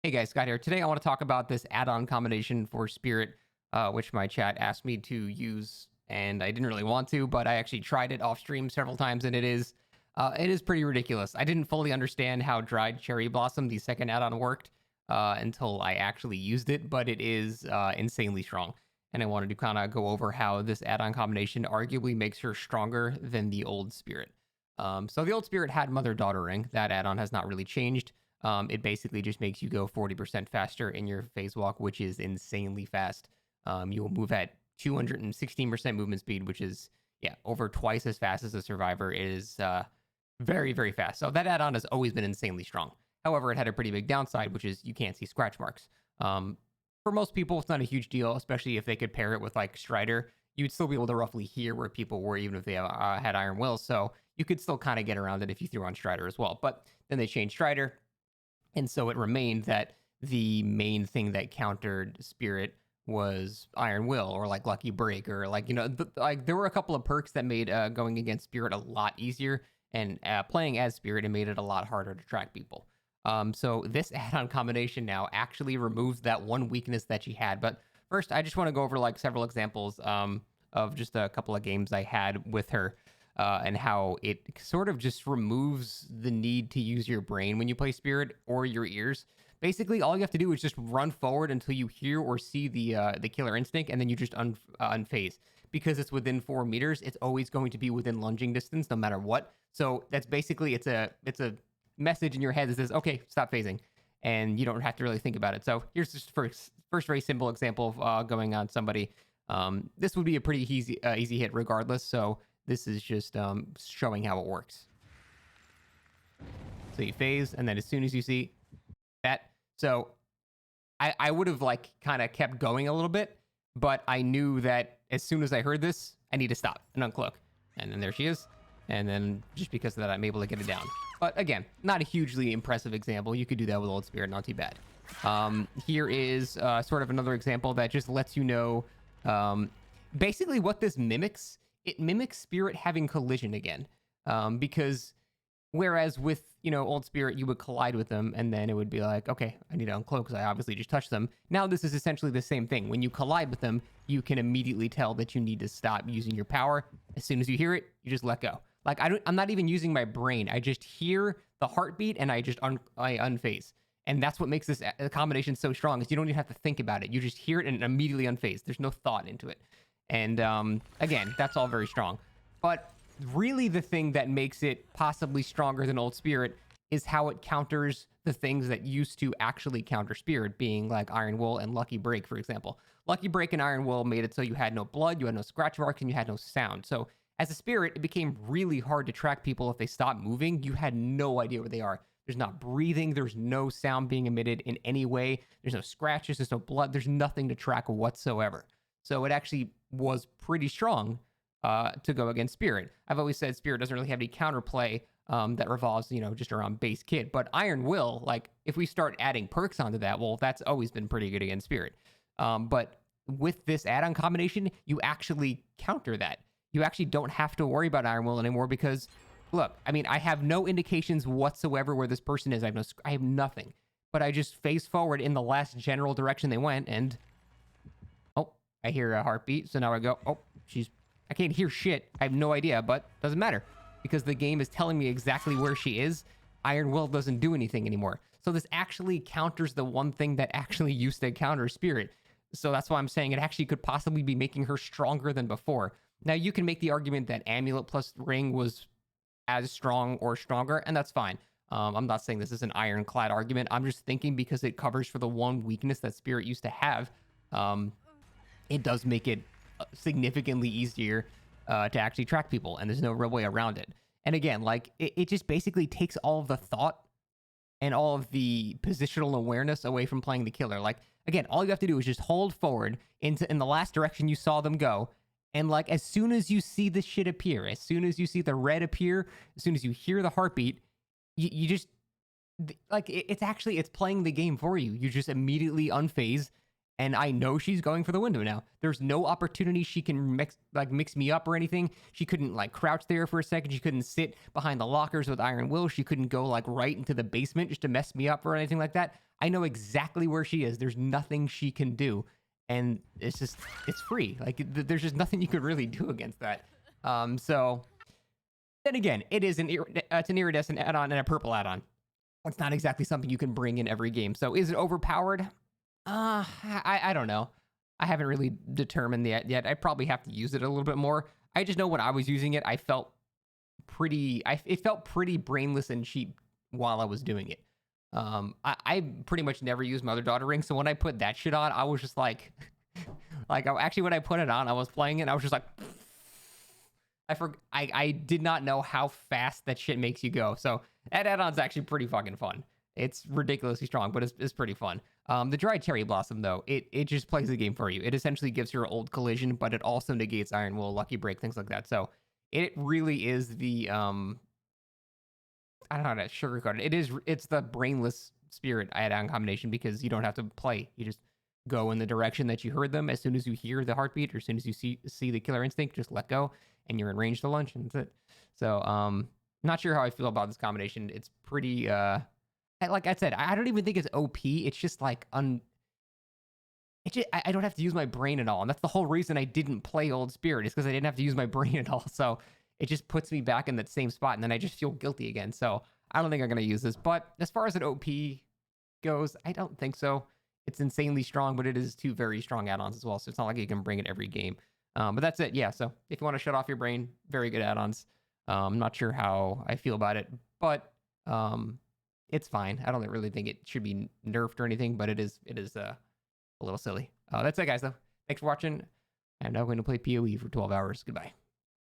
Hey guys, Scott here. Today I want to talk about this add-on combination for Spirit, which my chat asked me to use, and I didn't really want to, but I actually tried it off stream several times, and it is pretty ridiculous. I didn't fully understand how Dried Cherry Blossom, the second add-on, worked until I actually used it, but it is insanely strong. And I wanted to kind of go over how this add-on combination arguably makes her stronger than the old Spirit. So the old Spirit had Mother-Daughter Ring. That add-on has not really changed. It basically just makes you go 40% faster in your phase walk, which is insanely fast. You'll move at 216% movement speed, which is, yeah, over twice as fast as a survivor. It is very, very fast. So that add-on has always been insanely strong. However, it had a pretty big downside, which is you can't see scratch marks. For most people, it's not a huge deal, especially if they could pair it with like Strider. You'd still be able to roughly hear where people were, even if they had Iron Will. So you could still kind of get around it if you threw on Strider as well. But then they changed Strider, and so it remained that the main thing that countered Spirit was Iron Will or like Lucky Break or like, like there were a couple of perks that made going against Spirit a lot easier, and playing as Spirit, it made it a lot harder to track people. So this add-on combination now actually removes that one weakness that she had. But first, I just want to go over like several examples of just a couple of games I had with her, and how it sort of just removes the need to use your brain when you play Spirit or your ears. Basically, all you have to do is just run forward until you hear or see the killer instinct, and then you just unphase. Because it's within 4 meters, it's always going to be within lunging distance, no matter what. So that's basically it's a message in your head that says, "Okay, stop phasing," and you don't have to really think about it. So here's just first very simple example of going on somebody. This would be a pretty easy hit regardless. So this is just showing how it works. So you phase, and then as soon as you see that, so I would have like kind of kept going a little bit, but I knew that as soon as I heard this, I need to stop and uncloak. And then there she is. And then just because of that, I'm able to get it down. But again, not a hugely impressive example. You could do that with Old Spirit, not too bad. Here is sort of another example that just lets you know basically what this mimics. It mimics Spirit having collision again. Because whereas with, Old Spirit, you would collide with them, and then it would be like, okay, I need to uncloak because I obviously just touched them. Now this is essentially the same thing. When you collide with them, you can immediately tell that you need to stop using your power. As soon as you hear it, you just let go. Like, I'm not even using my brain. I just hear the heartbeat, and I just I unphase. And that's what makes this combination so strong, is you don't even have to think about it. You just hear it and immediately unphase. There's no thought into it. And again, that's all very strong. But really the thing that makes it possibly stronger than Old Spirit is how it counters the things that used to actually counter Spirit, being like Iron Will and Lucky Break, for example. Lucky Break and Iron Will made it so you had no blood, you had no scratch marks, and you had no sound. So as a Spirit, it became really hard to track people if they stopped moving. You had no idea where they are. There's not breathing. There's no sound being emitted in any way. There's no scratches. There's no blood. There's nothing to track whatsoever. So it actually was pretty strong to go against Spirit. I've always said Spirit doesn't really have any counterplay that revolves, just around base kit. But Iron Will, like, if we start adding perks onto that, well, that's always been pretty good against Spirit. But with this add-on combination, you actually counter that. You actually don't have to worry about Iron Will anymore because, look, I mean, I have no indications whatsoever where this person is. I have nothing. But I just phase forward in the last general direction they went, and oh, I hear a heartbeat. So now I go, oh, I can't hear shit. I have no idea, but doesn't matter because the game is telling me exactly where she is. Iron Will doesn't do anything anymore. So this actually counters the one thing that actually used to counter Spirit. So that's why I'm saying it actually could possibly be making her stronger than before. Now, you can make the argument that Amulet plus Ring was as strong or stronger, and that's fine. I'm not saying this is an ironclad argument. I'm just thinking because it covers for the one weakness that Spirit used to have, it does make it significantly easier to actually track people, and there's no real way around it. And again, like, it just basically takes all of the thought and all of the positional awareness away from playing the killer. Like, again, all you have to do is just hold forward in the last direction you saw them go, and like, as soon as you see the shit appear, as soon as you see the red appear, as soon as you hear the heartbeat, you just, like, it's playing the game for you. You just immediately unphase, and I know she's going for the window now. There's no opportunity she can mix me up or anything. She couldn't like crouch there for a second. She couldn't sit behind the lockers with Iron Will. She couldn't go like right into the basement just to mess me up or anything like that. I know exactly where she is. There's nothing she can do, and it's free. Like there's just nothing you could really do against that. So then again, it's an iridescent add-on and a purple add-on. It's not exactly something you can bring in every game. So is it overpowered? I don't know. I haven't really determined that yet. I probably have to use it a little bit more. I just know when I was using it, it felt pretty brainless and cheap while I was doing it. I pretty much never use mother-daughter ring, so when I put that shit on, I was just like, actually when I put it on, I was playing it, and I was just like, I did not know how fast that shit makes you go. So that add-on's actually pretty fucking fun. It's ridiculously strong, but it's pretty fun. The Dry Cherry Blossom, though, it just plays the game for you. It essentially gives your old collision, but it also negates Iron Will, Lucky Break, things like that. So it really is the, I don't know how to sugarcoat it. It's the brainless spirit add-on combination because you don't have to play. You just go in the direction that you heard them. As soon as you hear the heartbeat or as soon as you see the killer instinct, just let go and you're in range to lunch, and that's it. So, not sure how I feel about this combination. It's pretty, like I said, I don't even think it's OP. It's just like I don't have to use my brain at all. And that's the whole reason I didn't play Old Spirit, is because I didn't have to use my brain at all. So it just puts me back in that same spot, and then I just feel guilty again. So I don't think I'm going to use this. But as far as an OP goes, I don't think so. It's insanely strong, but it is 2 very strong add-ons as well. So it's not like you can bring it every game. But that's it. Yeah, so if you want to shut off your brain, very good add-ons. I'm not sure how I feel about it, but it's fine. I don't really think it should be nerfed or anything, but it is a little silly. That's it, guys, though. Thanks for watching. I'm now going to play PoE for 12 hours. Goodbye.